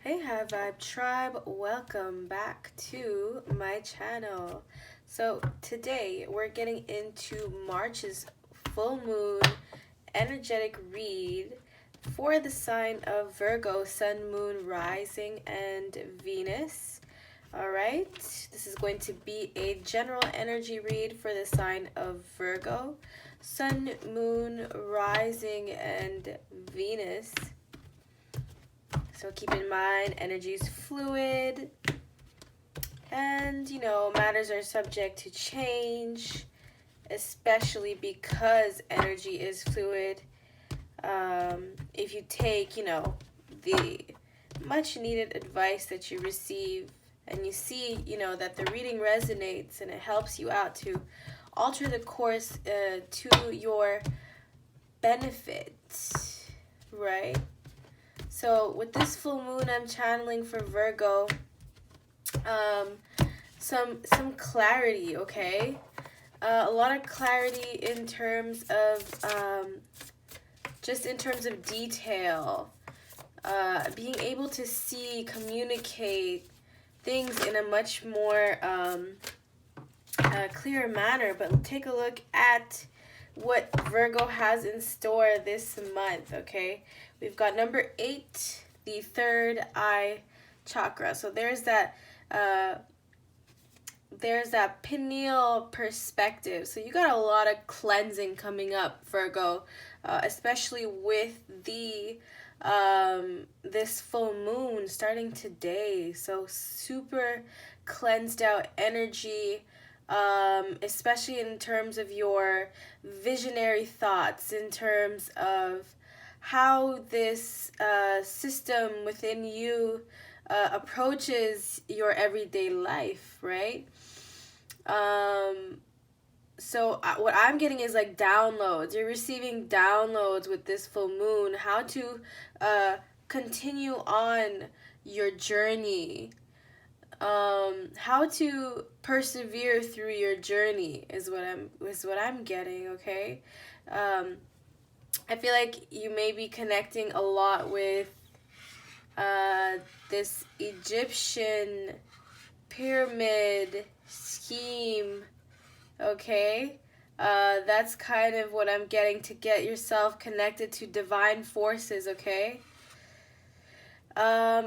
Hey High Vibe Tribe, welcome back to my channel. So today we're getting into March's full moon energetic read for the sign of Virgo, Sun, Moon, Rising, and Venus. Alright, this is going to be a general energy read for the sign of Virgo, Sun, Moon, Rising, and Venus. So keep in mind, energy is fluid, and matters are subject to change, especially because energy is fluid. If you take, the much needed advice that you receive and you see, that the reading resonates and it helps you out to alter the course to your benefit, right? So with this full moon, I'm channeling for Virgo some clarity, okay? A lot of clarity in terms of just in terms of detail, being able to see, communicate things in a much more clearer manner. But take a look at what Virgo has in store this month, okay? We've got number 8, the third eye chakra. So there's that pineal perspective. So you got a lot of cleansing coming up, Virgo, especially with the this full moon starting today. So super cleansed out energy. Especially in terms of your visionary thoughts, in terms of how this system within you approaches your everyday life, right? So what I'm getting is like downloads. You're receiving downloads with this full moon, how to continue on your journey. How to persevere through your journey is what I'm getting, okay? I feel like you may be connecting a lot with this Egyptian pyramid scheme, okay? That's kind of what I'm getting, to get yourself connected to divine forces, okay?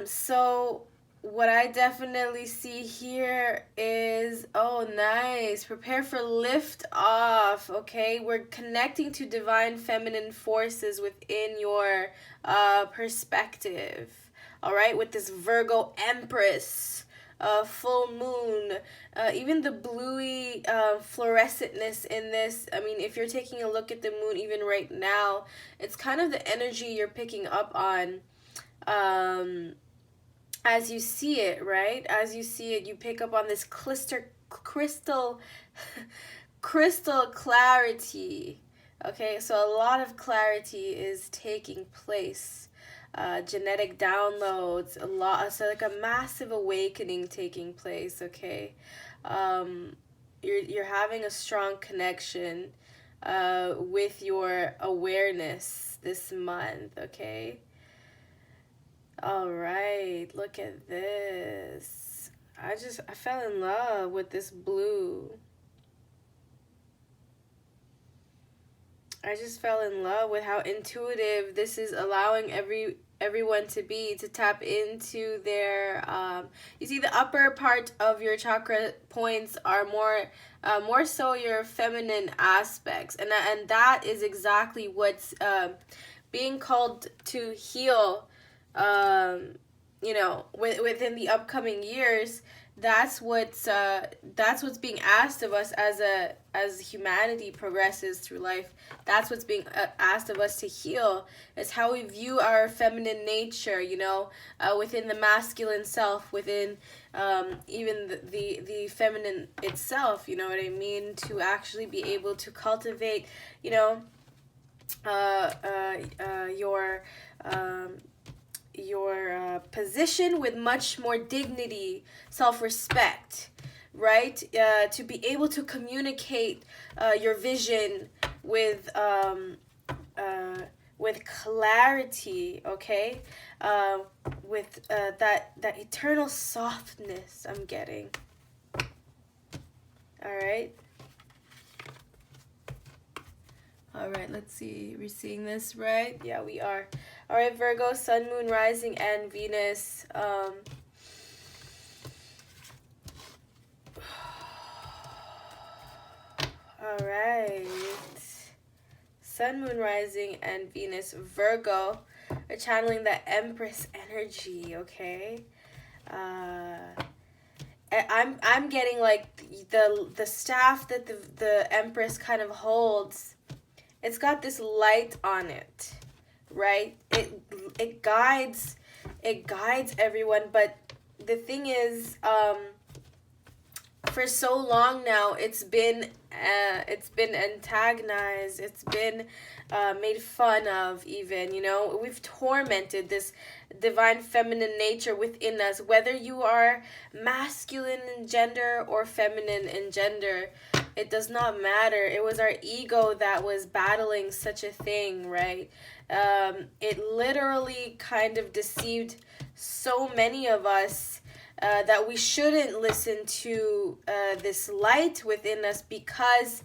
So what I definitely see here is, oh, nice. Prepare for lift off, okay? We're connecting to divine feminine forces within your perspective, all right? With this Virgo Empress, full moon, even the bluey fluorescentness in this. I mean, if you're taking a look at the moon even right now, it's kind of the energy you're picking up on. As you see it, right? As you see it, you pick up on this crystal clarity. Okay, so a lot of clarity is taking place. Genetic downloads, so like a massive awakening taking place. Okay, you're having a strong connection with your awareness this month. Okay. All right, look at this. I fell in love with this blue. I just fell in love with how intuitive this is, allowing everyone to tap into their you see, the upper part of your chakra points are more so your feminine aspects, and that is exactly what's being called to heal. Within the upcoming years. That's what's being asked of us as humanity progresses through life. That's what's being asked of us to heal. Is how we view our feminine nature, within the masculine self, within even the feminine itself. You know what I mean? To actually be able to cultivate, your position with much more dignity, self-respect, right? To be able to communicate your vision with with clarity, okay? With that eternal softness I'm getting. All right. All right, let's see. We're seeing this right? Yeah, we are. All right, Virgo, Sun, Moon, Rising, and Venus. All right. Sun, Moon, Rising, and Venus. Virgo. We're channeling the Empress energy, okay? I'm getting like the staff that the Empress kind of holds. It's got this light on it, right? It guides everyone, but the thing is, for so long now, it's been antagonized. It's been made fun of. Even, you know, we've tormented this divine feminine nature within us. Whether you are masculine in gender or feminine in gender, it does not matter. It was our ego that was battling such a thing, right? It literally kind of deceived so many of us. That we shouldn't listen to this light within us because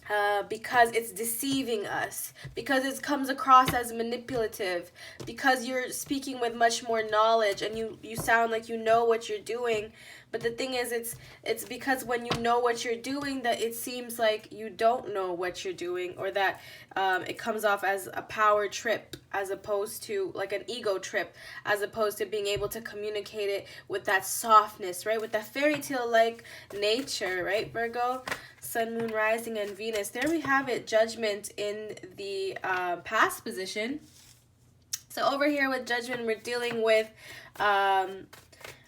it's deceiving us, because it comes across as manipulative, because you're speaking with much more knowledge and you sound like you know what you're doing. But the thing is, it's because when you know what you're doing that it seems like you don't know what you're doing, or that it comes off as a power trip as opposed to like an ego trip, as opposed to being able to communicate it with that softness, right? With that fairy tale like nature, right, Virgo? Sun, Moon, Rising, and Venus. There we have it. Judgment in the past position. So over here with Judgment, we're dealing with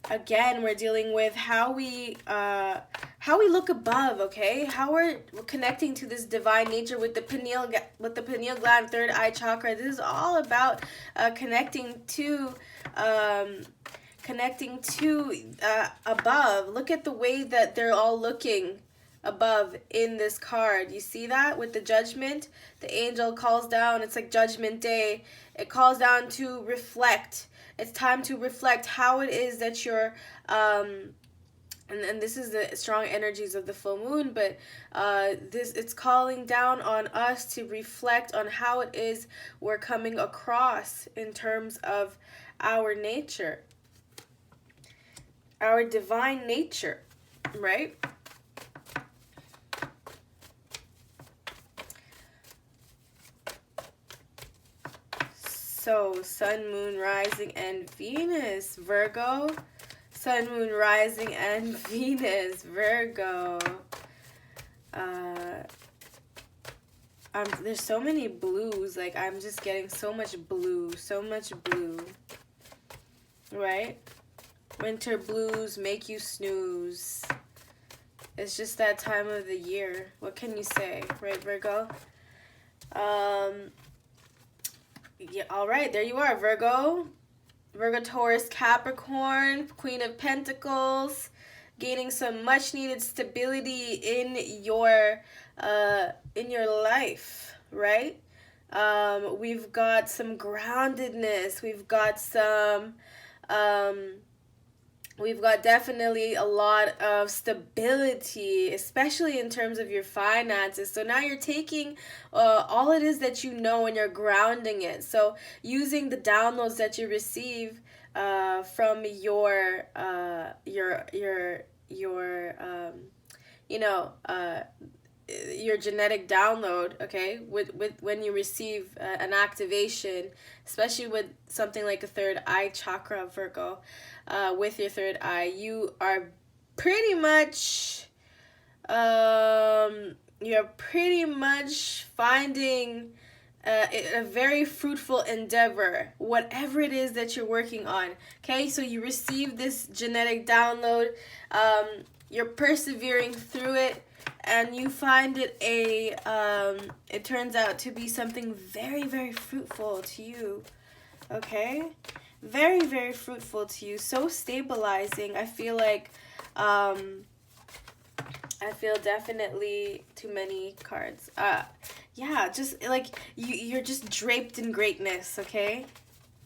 again, we're dealing with how we look above, okay? How we're connecting to this divine nature with the pineal gland, third eye chakra. This is all about connecting to above. Look at the way that they're all looking above in this card. You see that with the Judgment? The angel calls down. It's like Judgment Day. It calls down to reflect. It's time to reflect how it is that you're and this is the strong energies of the full moon, but it's calling down on us to reflect on how it is we're coming across in terms of our nature, our divine nature, right? So, Sun, Moon, Rising, and Venus, Virgo. Sun, Moon, Rising, and Venus, Virgo. There's so many blues. Like, I'm just getting so much blue. Right? Winter blues make you snooze. It's just that time of the year. What can you say? Right, Virgo? Yeah, all right, there you are, Virgo. Virgo, Taurus, Capricorn, Queen of Pentacles, gaining some much needed stability in your life, right? We've got some groundedness. We've got definitely a lot of stability, especially in terms of your finances. So now you're taking all it is that you know and you're grounding it. So using the downloads that you receive from your your genetic download, okay, with when you receive an activation, especially with something like a third eye chakra, Virgo, with your third eye, you are pretty much finding a very fruitful endeavor, whatever it is that you're working on. Okay, so you receive this genetic download, you're persevering through it, and you find it it turns out to be something very, very fruitful to you. Okay, very, very fruitful to you. So stabilizing. I feel like I feel definitely too many cards. yeah, just like you're just draped in greatness, okay?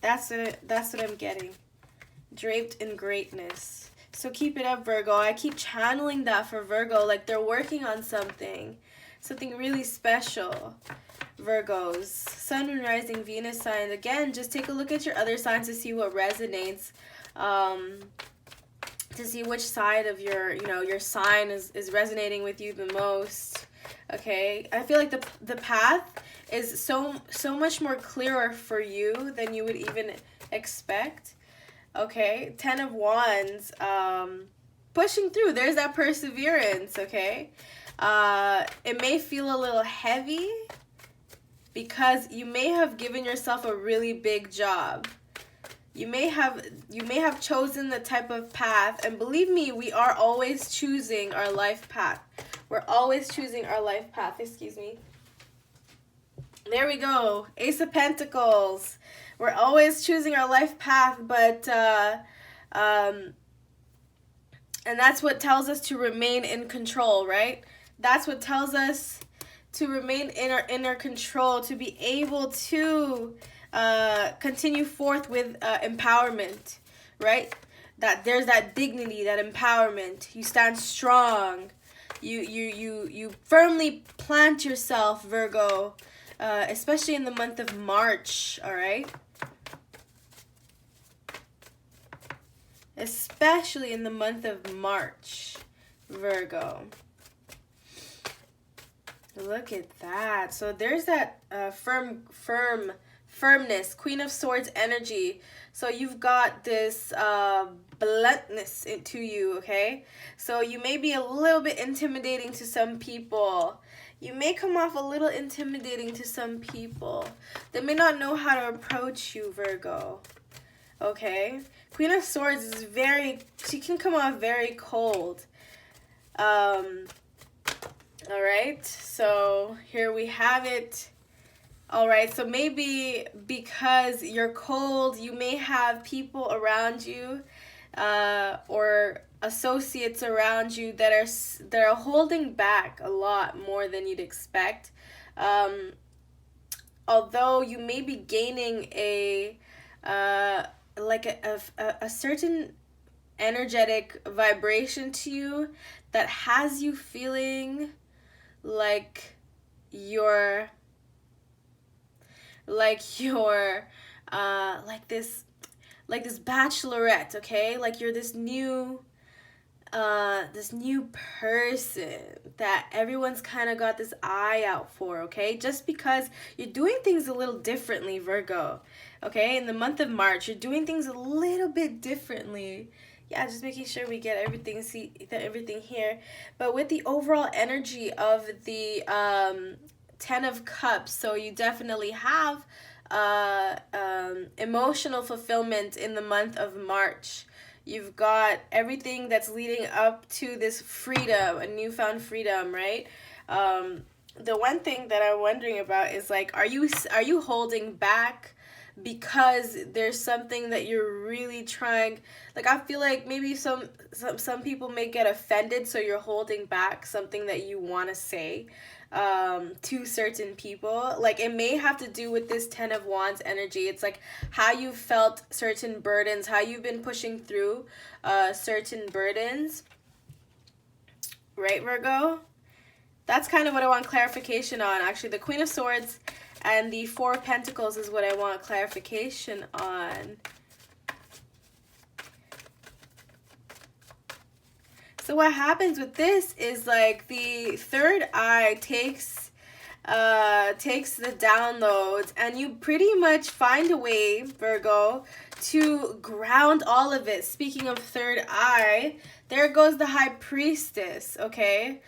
That's what I'm getting. Draped in greatness. So keep it up, Virgo. I keep channeling that for Virgo, like they're working on something really special. Virgos, Sun, Moon, Rising, Venus signs. Again, just take a look at your other signs to see what resonates. To see which side of your sign is resonating with you the most. Okay, I feel like the path is so much more clearer for you than you would even expect. Okay, 10 of Wands, pushing through. There's that perseverance. Okay, it may feel a little heavy because you may have given yourself a really big job. You may have chosen the type of path, and believe me, we are always choosing our life path. We're always choosing our life path. Excuse me. There we go. Ace of Pentacles. We're always choosing our life path, but and that's what tells us to remain in control, right? That's what tells us to remain in our inner control, to be able to continue forth with empowerment, right? That there's that dignity, that empowerment. You stand strong. You firmly plant yourself, Virgo, especially in the month of March, all right? Especially in the month of March, Virgo. Look at that. So there's that firmness, Queen of Swords energy. So you've got this bluntness into you, okay? So you may be a little bit intimidating to some people. You may come off a little intimidating to some people. They may not know how to approach you, Virgo. Okay? Queen of Swords is she can come off very cold. All right, so here we have it. All right, so maybe because you're cold, you may have people around you or associates around you that are holding back a lot more than you'd expect. Although you may be gaining a certain energetic vibration to you that has you feeling like you're this bachelorette, okay? Like you're this new person that everyone's kind of got this eye out for, okay? Just because you're doing things a little differently, Virgo, okay? In the month of March, you're doing things a little bit differently. Yeah, just making sure we get everything here. But with the overall energy of the 10 of Cups, so you definitely have emotional fulfillment in the month of March. You've got everything that's leading up to this freedom, a newfound freedom, right? The one thing that I'm wondering about is like, are you holding back because there's something that you're really trying? Like, I feel like maybe some people may get offended, so you're holding back something that you want to say to certain people. Like, it may have to do with this 10 of Wands energy. It's like how you felt certain burdens, how you've been pushing through certain burdens, right, Virgo? That's kind of what I want clarification on. Actually, the Queen of Swords and the Four of Pentacles is what I want clarification on. So what happens with this is like the third eye takes the downloads, and you pretty much find a way, Virgo, to ground all of it. Speaking of third eye, there goes the High Priestess, okay?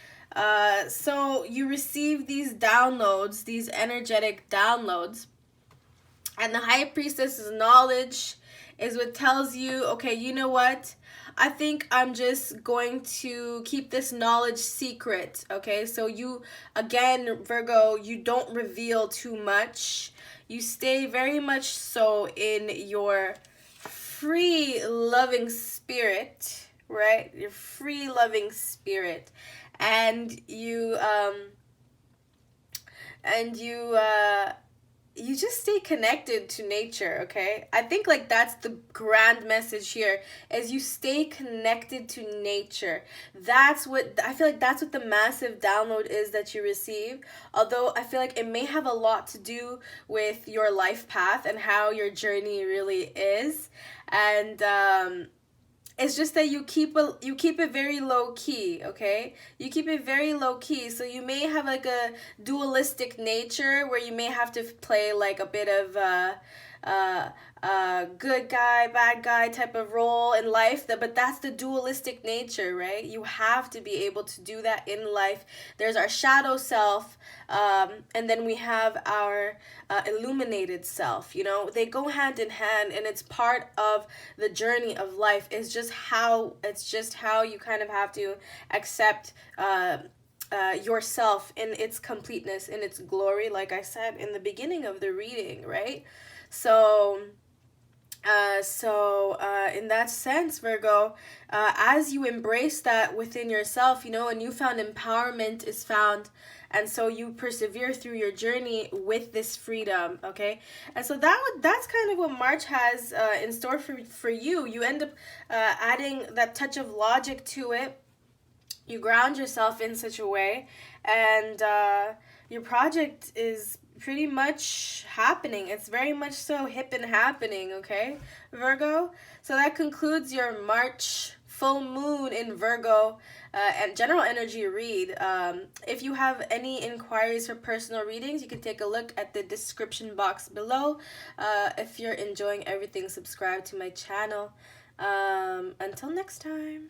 So you receive these downloads, these energetic downloads, and the High Priestess's knowledge is what tells you, okay, you know what? I think I'm just going to keep this knowledge secret, okay? So you, again, Virgo, you don't reveal too much. You stay very much so in your free, loving spirit, right? Your free, loving spirit. And you and you just stay connected to nature. Okay, I think like that's the grand message here, is you stay connected to nature. That's what I feel like, that's what the massive download is that you receive. Although I feel like it may have a lot to do with your life path and how your journey really is. And it's just that you keep it very low key. Okay, you keep it very low key, so you may have like a dualistic nature where you may have to play like a bit of good guy, bad guy type of role in life. But that's the dualistic nature, right? You have to be able to do that in life. There's our shadow self, and then we have our illuminated self. You know, they go hand in hand, and it's part of the journey of life. It's just how you kind of have to accept yourself in its completeness, in its glory, like I said in the beginning of the reading, right? So, in that sense, Virgo, as you embrace that within yourself, you know, a newfound empowerment is found. And so you persevere through your journey with this freedom, okay? And so that's kind of what March has in store for you. You end up adding that touch of logic to it. You ground yourself in such a way, and your project is pretty much happening. It's very much so hip and happening, okay, Virgo? So that concludes your March full moon in Virgo and general energy read. If you have any inquiries for personal readings, you can take a look at the description box below. If you're enjoying everything, subscribe to my channel. Until next time.